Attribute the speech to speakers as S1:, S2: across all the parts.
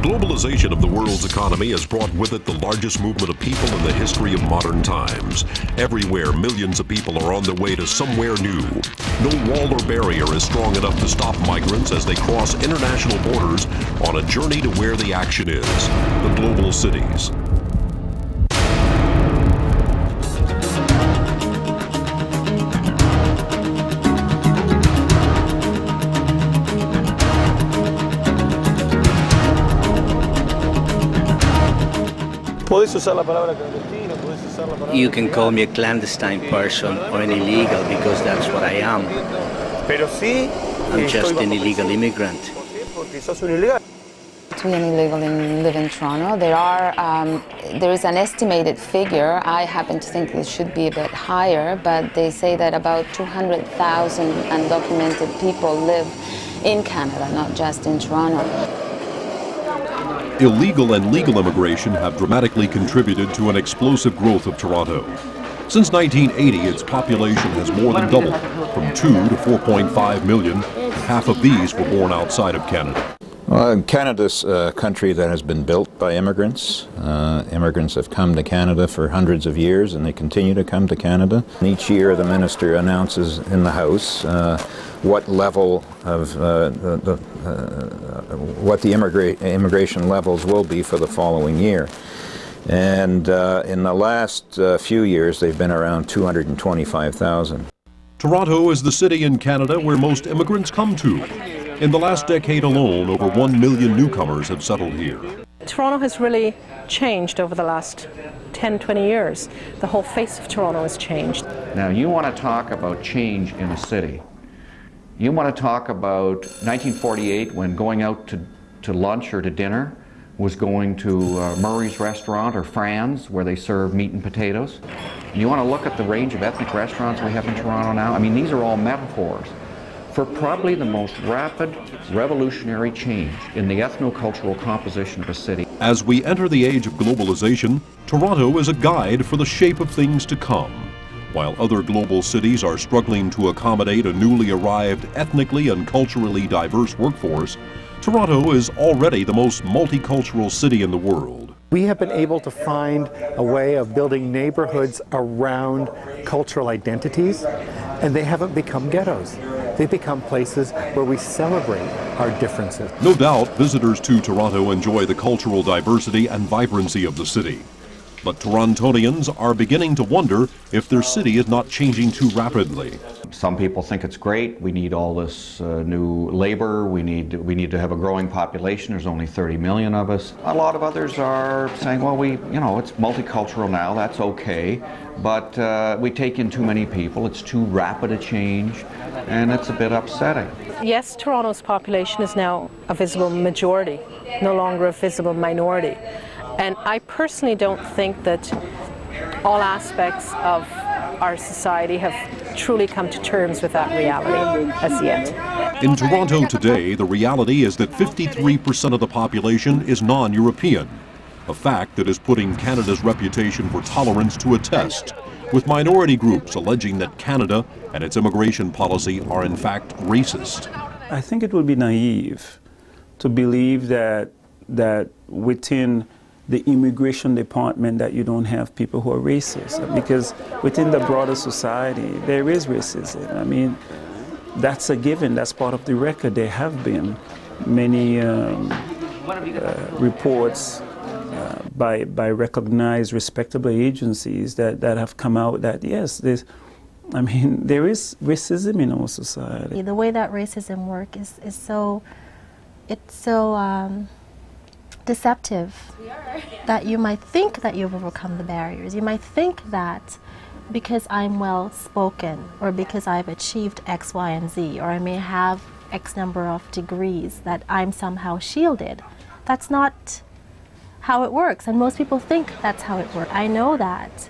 S1: globalization of the world's economy has brought with it the largest movement of people in the history of modern times. Everywhere, millions of people are on their way to somewhere new. No wall or barrier is strong enough to stop migrants as they cross international borders on a journey to where the action is, the global cities.
S2: You can call me a clandestine person or an illegal because that's what I am. I'm just an illegal immigrant.
S3: We only live in Toronto. There is an estimated figure. I happen to think it should be a bit higher, but they say that about 200,000 undocumented people live in Canada, not just in Toronto.
S1: Illegal and legal immigration have dramatically contributed to an explosive growth of Toronto. Since 1980, its population has more than doubled, from 2 to 4.5 million. Half of these were born outside of Canada.
S4: Well, Canada's a country that has been built by immigrants. Immigrants have come to Canada for hundreds of years, and they continue to come to Canada. And each year, the minister announces in the House what level of what the immigration levels will be for the following year. And in the last few years, they've been around 225,000.
S1: Toronto is the city in Canada where most immigrants come to. In the last decade alone, over 1 million newcomers have settled here.
S5: Toronto has really changed over the last 10, 20 years. The whole face of Toronto has changed.
S6: Now, you want to talk about change in a city. You want to talk about 1948, when going out to lunch or to dinner was going to Murray's Restaurant or Fran's, where they serve meat and potatoes. And you want to look at the range of ethnic restaurants we have in Toronto now. I mean, these are all metaphors for probably the most rapid revolutionary change in the ethno-cultural composition of a city.
S1: As we enter the age of globalization, Toronto is a guide for the shape of things to come. While other global cities are struggling to accommodate a newly arrived, ethnically and culturally diverse workforce, Toronto is already the most multicultural city in the world.
S7: We have been able to find a way of building neighborhoods around cultural identities, and they haven't become ghettos. They become places where we celebrate our differences.
S1: No doubt, visitors to Toronto enjoy the cultural diversity and vibrancy of the city. But Torontonians are beginning to wonder if their city is not changing too rapidly.
S6: Some people think it's great. We need all this new labor. We need to have a growing population. There's only 30 million of us. A lot of others are saying, well, it's multicultural now. That's okay, but we take in too many people. It's too rapid a change, and it's a bit upsetting.
S5: Yes, Toronto's population is now a visible majority, no longer a visible minority. And I personally don't think that all aspects of our society have truly come to terms with that reality as yet.
S1: In Toronto today, the reality is that 53% of the population is non-European, a fact that is putting Canada's reputation for tolerance to a test, with minority groups alleging that Canada and its immigration policy are in fact racist.
S8: I think it would be naive to believe that within the immigration department that you don't have people who are racist, because within the broader society there is racism. I mean, that's a given, that's part of the record. There have been many reports by recognized respectable agencies that have come out that yes, there is racism in our society.
S9: The way that racism works is so deceptive that you might think that you've overcome the barriers. You might think that because I'm well spoken, or because I've achieved X, Y, and Z, or I may have X number of degrees, that I'm somehow shielded. That's not how it works, and most people think that's how it works. I know that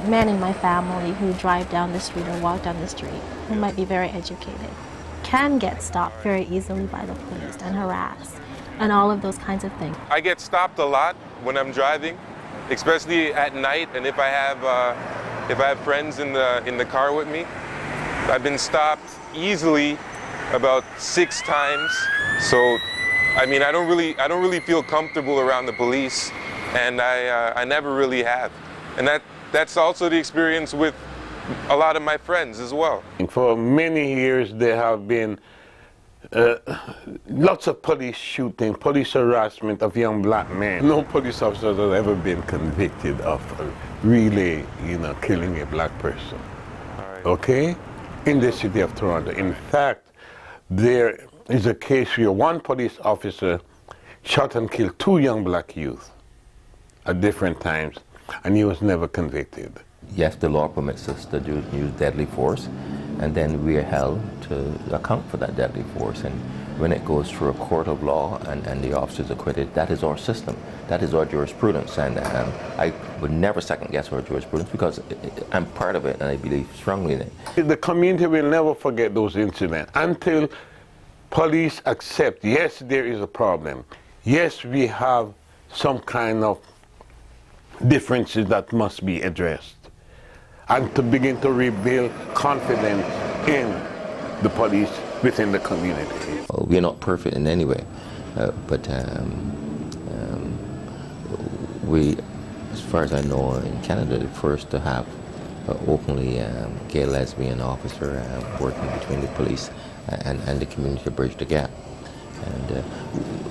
S9: men in my family who drive down the street or walk down the street, who might be very educated, can get stopped very easily by the police and harassed, and all of those kinds of things.
S10: I get stopped a lot when I'm driving, especially at night, and if I have friends in the car with me. I've been stopped easily about 6 times. So I mean, I don't really feel comfortable around the police, and I never really have. And that's also the experience with a lot of my friends as well.
S11: For many years there have been lots of police shooting, police harassment of young black men. No police officer has ever been convicted of really, killing a black person. Right. Okay? In the city of Toronto. In fact, there is a case where one police officer shot and killed 2 young black youth at different times, and he was never convicted.
S12: Yes, the law permits us to use deadly force, and then we are held to account for that deadly force. And when it goes through a court of law and the officer is acquitted, that is our system, that is our jurisprudence. And I would never second guess our jurisprudence because I'm part of it and I believe strongly in it.
S11: The community will never forget those incidents until police accept, yes, there is a problem. Yes, we have some kind of differences that must be addressed, and to begin to rebuild confidence in the police within the community.
S12: Well, we are not perfect in any way, but we, as far as I know, in Canada, the first to have openly gay lesbian officer working between the police and the community to bridge the gap. And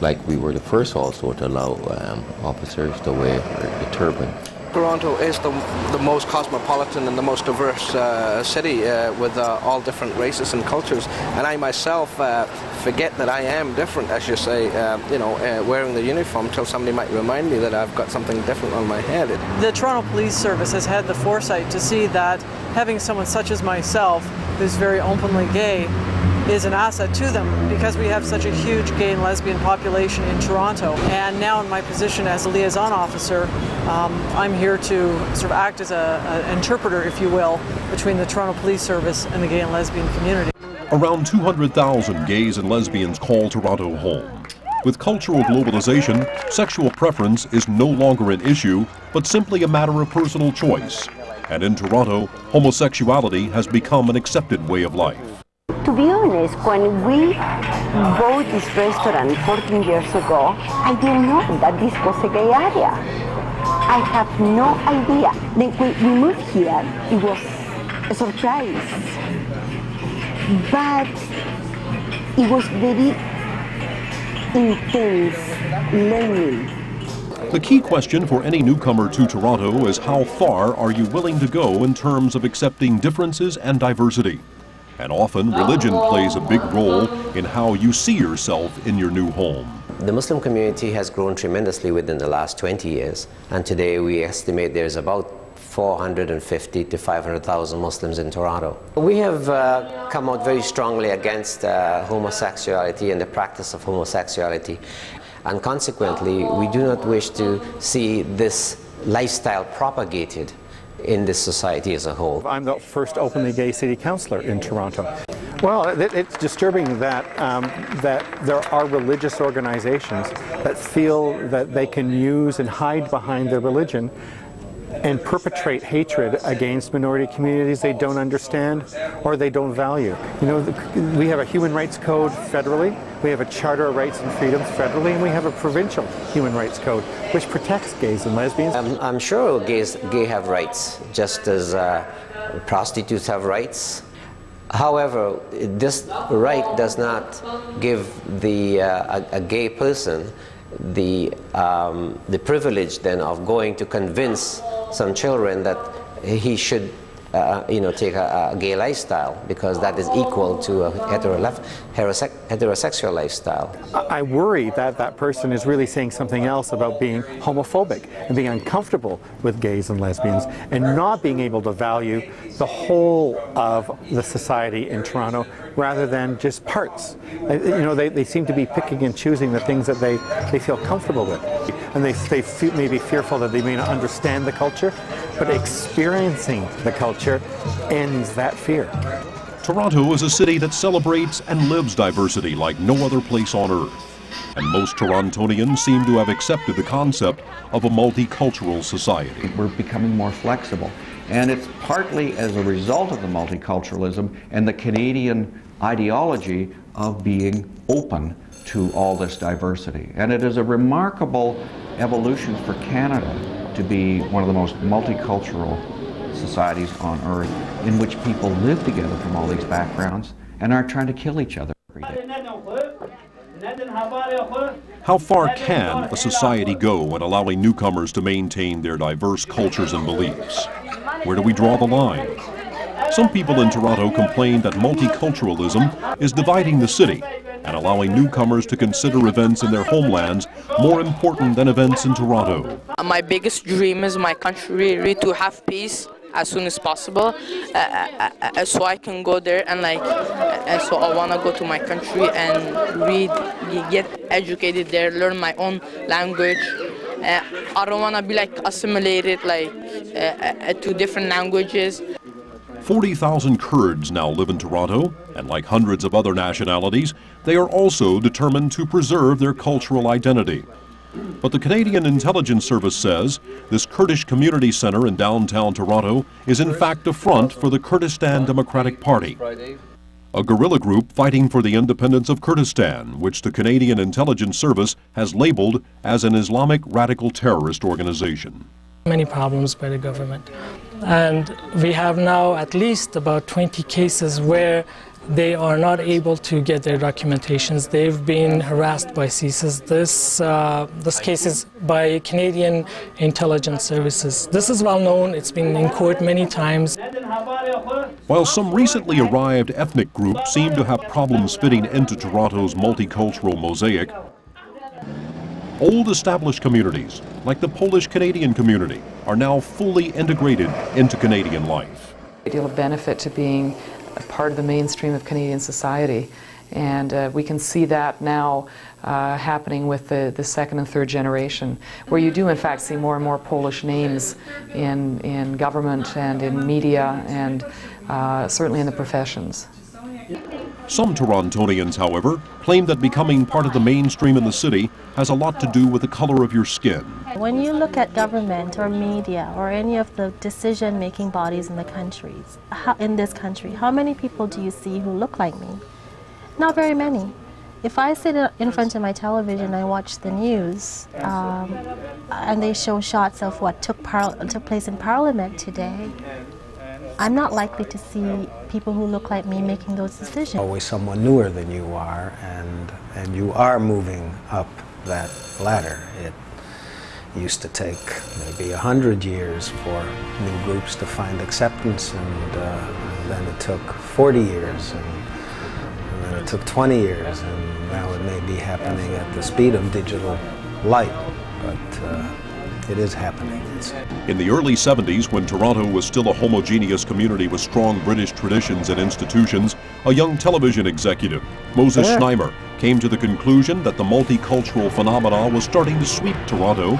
S12: like we were the first also to allow officers to wear the turban.
S13: Toronto is the most cosmopolitan and the most diverse city with all different races and cultures. And I myself forget that I am different, as you say, wearing the uniform until somebody might remind me that I've got something different on my head.
S5: The Toronto Police Service has had the foresight to see that having someone such as myself, who's very openly gay, is an asset to them because we have such a huge gay and lesbian population in Toronto. And now in my position as a liaison officer, I'm here to sort of act as an interpreter, if you will, between the Toronto Police Service and the gay and lesbian community.
S1: Around 200,000 gays and lesbians call Toronto home. With cultural globalization, sexual preference is no longer an issue, but simply a matter of personal choice. And in Toronto, homosexuality has become an accepted way of life.
S14: To be honest, when we bought this restaurant 14 years ago, I didn't know that this was a gay area. I have no idea. Then when we moved here, it was a surprise. But it was very intense learning.
S1: The key question for any newcomer to Toronto is how far are you willing to go in terms of accepting differences and diversity? And often, religion plays a big role in how you see yourself in your new home.
S15: The Muslim community has grown tremendously within the last 20 years, and today we estimate there's about 450 to 500,000 Muslims in Toronto. We have come out very strongly against homosexuality and the practice of homosexuality, and consequently, we do not wish to see this lifestyle propagated in this society as a whole.
S7: I'm the first openly gay city councillor in Toronto. Well, it's disturbing that that there are religious organizations that feel that they can use and hide behind their religion and perpetrate hatred against minority communities they don't understand or they don't value. You know, we have a human rights code federally, we have a Charter of Rights and Freedoms federally, and we have a provincial human rights code which protects gays and lesbians.
S15: I'm sure gays have rights, just as prostitutes have rights. However, this right does not give a gay person the privilege then of going to convince some children that he should take a gay lifestyle, because that is equal to a heterosexual lifestyle.
S7: I worry that that person is really saying something else about being homophobic and being uncomfortable with gays and lesbians and not being able to value the whole of the society in Toronto rather than just parts. They seem to be picking and choosing the things that they feel comfortable with. And they may be fearful that they may not understand the culture, but experiencing the culture ends that fear.
S1: Toronto is a city that celebrates and lives diversity like no other place on earth. And most Torontonians seem to have accepted the concept of a multicultural society.
S6: We're becoming more flexible. And it's partly as a result of the multiculturalism and the Canadian ideology of being open to all this diversity. And it is a remarkable evolution for Canada to be one of the most multicultural societies on earth, in which people live together from all these backgrounds and aren't trying to kill each other every day.
S1: How far can a society go in allowing newcomers to maintain their diverse cultures and beliefs? Where do we draw the line? Some people in Toronto complain that multiculturalism is dividing the city and allowing newcomers to consider events in their homelands more important than events in Toronto.
S16: My biggest dream is my country really to have peace as soon as possible, so I can go there and so I want to go to my country and read, get educated there, learn my own language. I don't want to be assimilated to different languages.
S1: 40,000 Kurds now live in Toronto, and like hundreds of other nationalities, they are also determined to preserve their cultural identity. But the Canadian Intelligence Service says this Kurdish community center in downtown Toronto is in fact a front for the Kurdistan Democratic Party, a guerrilla group fighting for the independence of Kurdistan, which the Canadian Intelligence Service has labeled as an Islamic radical terrorist organization.
S17: Many problems by the government. And we have now at least about 20 cases where they are not able to get their documentations. They've been harassed by CSIS. This case is by Canadian Intelligence Services. This is well known. It's been in court many times.
S1: While some recently arrived ethnic groups seem to have problems fitting into Toronto's multicultural mosaic, old established communities, like the Polish-Canadian community, are now fully integrated into Canadian life.
S18: A deal of benefit to being a part of the mainstream of Canadian society, and we can see that now happening with the second and third generation, where you do in fact see more and more Polish names in government and in media and certainly in the professions.
S1: Some Torontonians, however, claim that becoming part of the mainstream in the city has a lot to do with the color of your skin.
S9: When you look at government or media or any of the decision-making bodies in this country, how many people do you see who look like me? Not very many. If I sit in front of my television and watch the news, and they show shots of what took place in Parliament today, I'm not likely to see people who look like me making those decisions.
S19: Always someone newer than you are, and you are moving up that ladder. It used to take maybe 100 years for new groups to find acceptance, and then it took 40 years, and then it took 20 years, and now it may be happening at the speed of digital light, but it is happening.
S1: In the early 70s, when Toronto was still a homogeneous community with strong British traditions and institutions, a young television executive, Moses Znaimer, came to the conclusion that the multicultural phenomena was starting to sweep Toronto,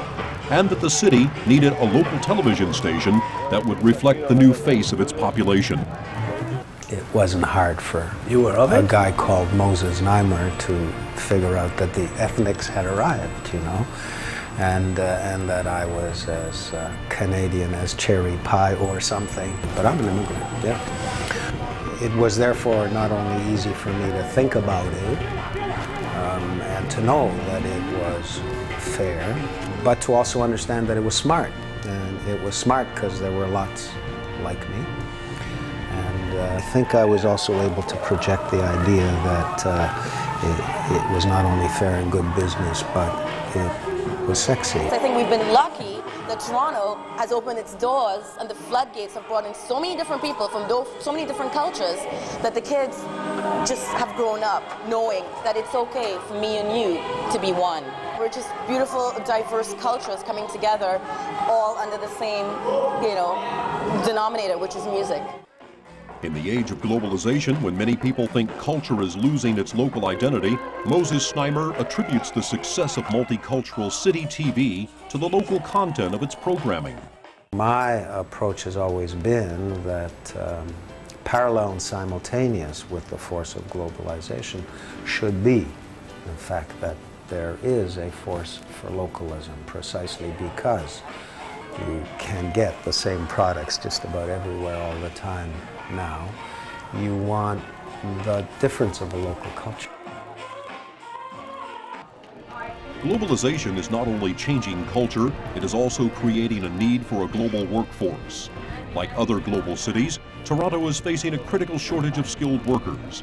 S1: and that the city needed a local television station that would reflect the new face of its population.
S19: It wasn't hard for a guy called Moses Znaimer to figure out that the ethnics had arrived, you know. And that I was as Canadian as cherry pie or something. But I'm an immigrant, yeah. It was therefore not only easy for me to think about it and to know that it was fair, but to also understand that it was smart. And it was smart because there were lots like me. And I think I was also able to project the idea that it was not only fair and good business, but it was sexy.
S20: I think we've been lucky that Toronto has opened its doors and the floodgates have brought in so many different people from so many different cultures that the kids just have grown up knowing that it's okay for me and you to be one. We're just beautiful, diverse cultures coming together all under the same, denominator, which is music.
S1: In the age of globalization, when many people think culture is losing its local identity, Moses Znaimer attributes the success of multicultural city TV to the local content of its programming.
S19: My approach has always been that parallel and simultaneous with the force of globalization should be, in fact, that there is a force for localism, precisely because you can get the same products just about everywhere all the time now. You want the difference of a local culture.
S1: Globalization is not only changing culture, it is also creating a need for a global workforce. Like other global cities, Toronto is facing a critical shortage of skilled workers.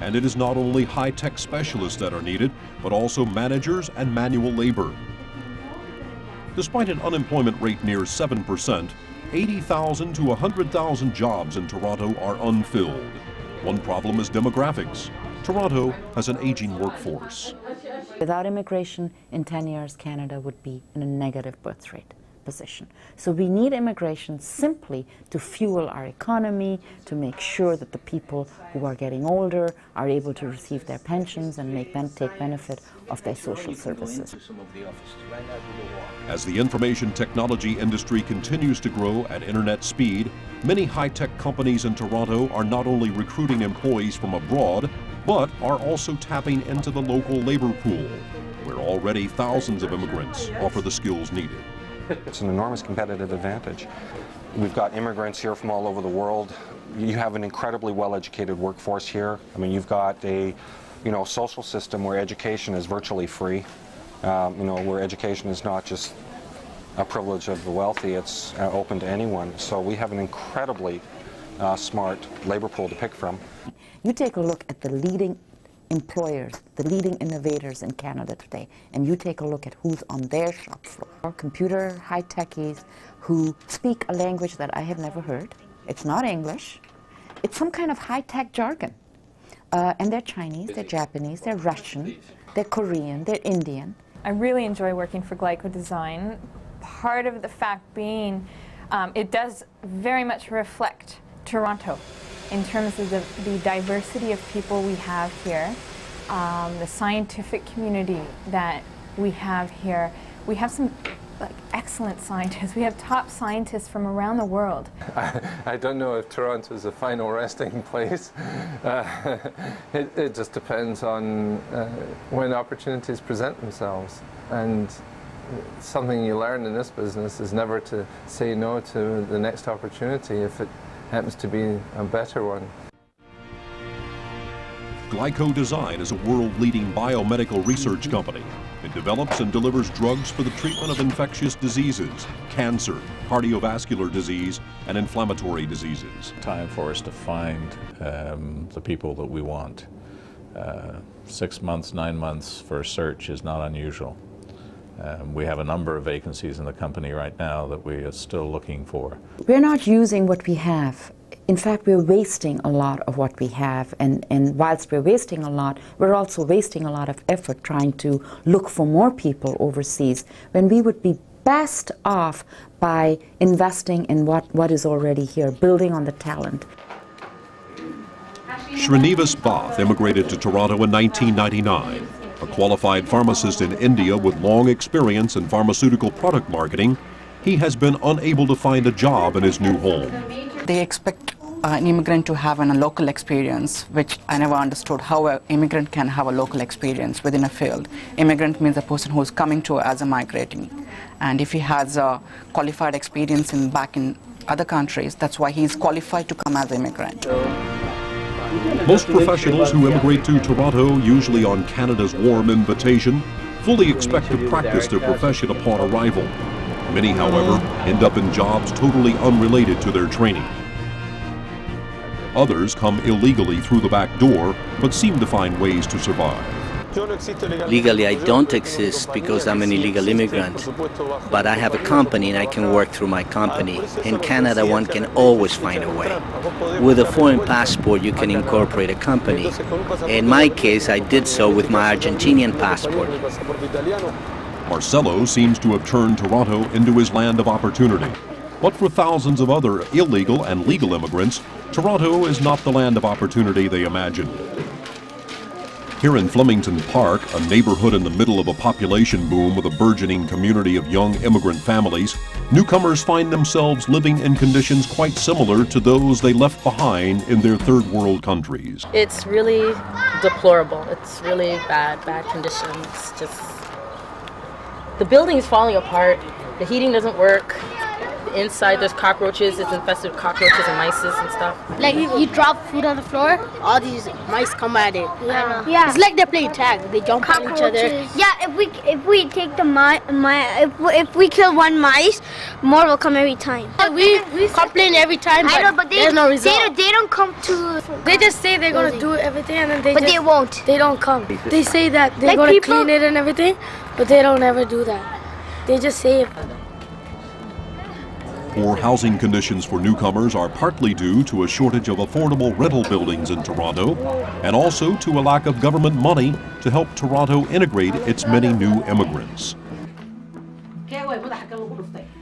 S1: And it is not only high-tech specialists that are needed, but also managers and manual labor. Despite an unemployment rate near 7%, 80,000 to 100,000 jobs in Toronto are unfilled. One problem is demographics. Toronto has an aging workforce.
S21: Without immigration, in 10 years, Canada would be in a negative birth rate position. So we need immigration simply to fuel our economy, to make sure that the people who are getting older are able to receive their pensions and make them take benefit of their social services.
S1: As the information technology industry continues to grow at internet speed, many high-tech companies in Toronto are not only recruiting employees from abroad, but are also tapping into the local labor pool, where already thousands of immigrants offer the skills needed.
S6: It's an enormous competitive advantage. We've got immigrants here from all over the world. You have an incredibly well-educated workforce here. I mean, you've got a social system where education is virtually free. Where education is not just a privilege of the wealthy, it's open to anyone. So we have an incredibly smart labor pool to pick from.
S21: You take a look at the leading employers, the leading innovators in Canada today, and you take a look at who's on their shop floor. Computer high-techies who speak a language that I have never heard. It's not English. It's some kind of high-tech jargon. And they're Chinese, they're Japanese, they're Russian, they're Korean, they're Indian.
S22: I really enjoy working for Glyco Design. Part of the fact being it does very much reflect Toronto in terms of the diversity of people we have here, the scientific community that we have here. We have some excellent scientists. We have top scientists from around the world.
S23: I don't know if Toronto is a final resting place. It just depends on when opportunities present themselves. And something you learn in this business is never to say no to the next opportunity if it happens to be a better one.
S1: Glyco Design is a world-leading biomedical research company. It develops and delivers drugs for the treatment of infectious diseases, cancer, cardiovascular disease, and inflammatory diseases.
S24: Time for us to find the people that we want. 6 months, 9 months for a search is not unusual. We have a number of vacancies in the company right now that we are still looking for.
S21: We're not using what we have. In fact, we're wasting a lot of what we have, and whilst we're wasting a lot, we're also wasting a lot of effort trying to look for more people overseas, when we would be best off by investing in what is already here, building on the talent.
S1: Srinivas Bath immigrated to Toronto in 1999. A qualified pharmacist in India with long experience in pharmaceutical product marketing, he has been unable to find a job in his new home.
S25: They expect an immigrant to have a local experience, which I never understood how an immigrant can have a local experience within a field. Immigrant means a person who is coming to as a migrating. And if he has a qualified experience back in other countries, that's why he's qualified to come as an immigrant.
S1: Most professionals who immigrate to Toronto, usually on Canada's warm invitation, fully expect to practice their profession upon arrival. Many, however, end up in jobs totally unrelated to their training. Others come illegally through the back door, but seem to find ways to survive.
S2: Legally, I don't exist because I'm an illegal immigrant, but I have a company and I can work through my company. In Canada, one can always find a way. With a foreign passport, you can incorporate a company. In my case, I did so with my Argentinian passport.
S1: Marcelo seems to have turned Toronto into his land of opportunity. But for thousands of other illegal and legal immigrants, Toronto is not the land of opportunity they imagined. Here in Flemington Park, a neighborhood in the middle of a population boom with a burgeoning community of young immigrant families, newcomers find themselves living in conditions quite similar to those they left behind in their third world countries.
S26: It's really deplorable. It's really bad conditions. Just the building is falling apart. The heating doesn't work. The inside there's cockroaches. It's infested with cockroaches and mice and stuff.
S3: Like you drop food on the floor, all these mice come at it.
S4: Yeah.
S3: It's like they're playing tag. They jump on each other.
S4: Yeah, if we take the if we kill one mice, more will come every time.
S3: We complain every time, but there's no result.
S4: They don't come to.
S3: They just say they're gonna do everything, and then
S4: they won't.
S3: They don't come. They say that they're gonna clean it and everything, but they don't ever do that. They just say it.
S1: Poor housing conditions for newcomers are partly due to a shortage of affordable rental buildings in Toronto, and also to a lack of government money to help Toronto integrate its many new immigrants.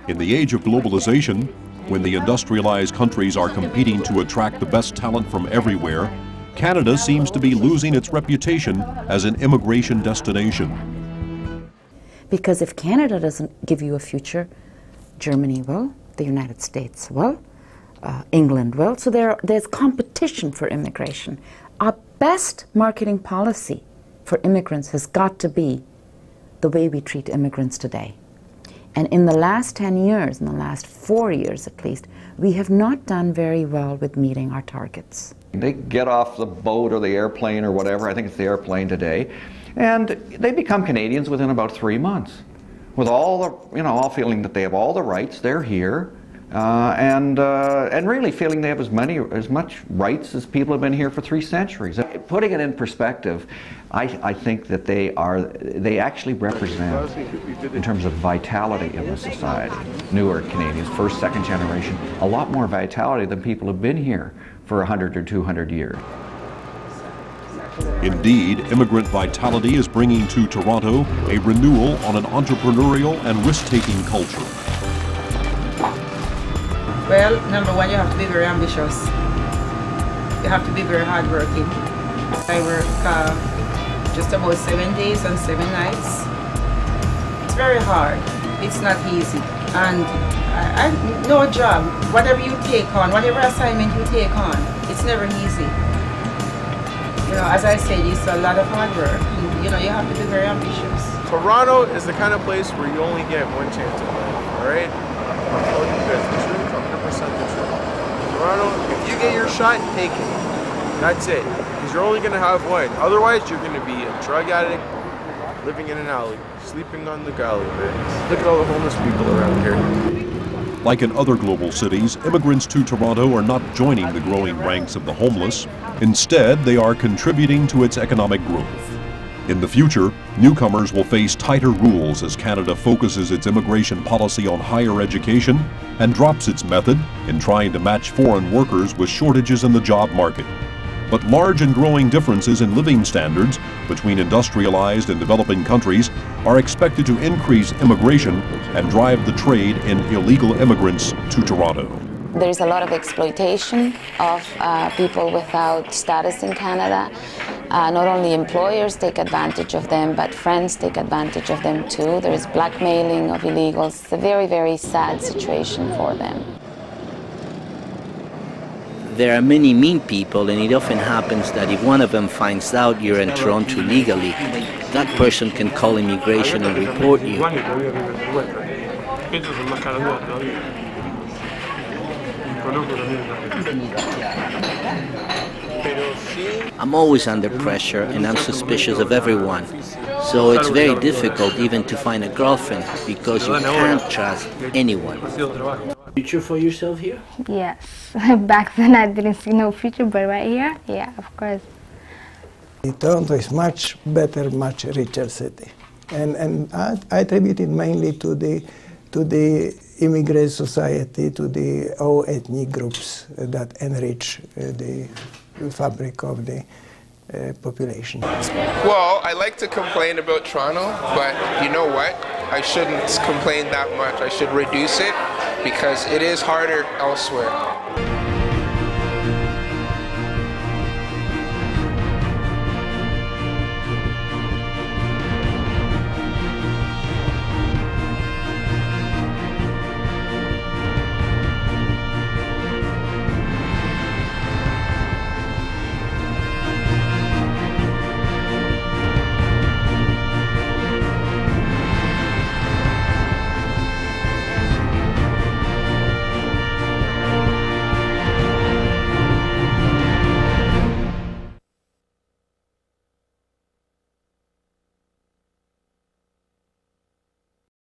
S1: In the age of globalization, when the industrialized countries are competing to attract the best talent from everywhere, Canada seems to be losing its reputation as an immigration destination.
S21: Because if Canada doesn't give you a future, Germany will, the United States will, England will. So there's competition for immigration. Our best marketing policy for immigrants has got to be the way we treat immigrants today. And in the last 10 years, in the last 4 years at least, we have not done very well with meeting our targets.
S6: They get off the boat or the airplane or whatever, I think it's the airplane today, and they become Canadians within about 3 months, with all the, all feeling that they have all the rights, they're here, and really feeling they have as much rights as people have been here for 3 centuries. Putting it in perspective, I think that they actually represent, in terms of vitality in the society, newer Canadians, first, second generation, a lot more vitality than people who've been here for 100 or 200 years.
S1: Indeed, immigrant vitality is bringing to Toronto a renewal on an entrepreneurial and risk-taking culture.
S8: Well, number one, you have to be very ambitious. You have to be very hardworking. I work just about 7 days and 7 nights. It's very hard. It's not easy. And no job, whatever you take on, whatever assignment you take on, it's never easy. As I said, it's a lot of hard work. You have to be very ambitious.
S10: Toronto is the kind of place where you only get one chance in life, all right? I'm telling you guys the truth, 100% the truth. Toronto, if you get your shot, take it. That's it, because you're only going to have one. Otherwise, you're going to be a drug addict, living in an alley, sleeping on the galley, man. Look at all the homeless people around here.
S1: Like in other global cities, immigrants to Toronto are not joining the growing ranks of the homeless. Instead, they are contributing to its economic growth. In the future, newcomers will face tighter rules as Canada focuses its immigration policy on higher education and drops its method in trying to match foreign workers with shortages in the job market. But large and growing differences in living standards between industrialized and developing countries are expected to increase immigration and drive the trade in illegal immigrants to Toronto.
S11: There's a lot of exploitation of people without status in Canada. Not only employers take advantage of them, but friends take advantage of them too. There's blackmailing of illegals. It's a very, very sad situation for them.
S2: There are many mean people, and it often happens that if one of them finds out you're in Toronto illegally, that person can call immigration and report you. I'm always under pressure, and I'm suspicious of everyone. So it's very difficult even to find a girlfriend because you can't trust anyone. Future for yourself here?
S4: Yes. Back then I didn't see no future, but right here, yeah, of course.
S12: Toronto is much better, much richer city, and I attribute it mainly to the immigrant society, to the all ethnic groups that enrich the fabric of the population.
S27: Well, I like to complain about Toronto, but you know what? I shouldn't complain that much. I should reduce it because it is harder elsewhere.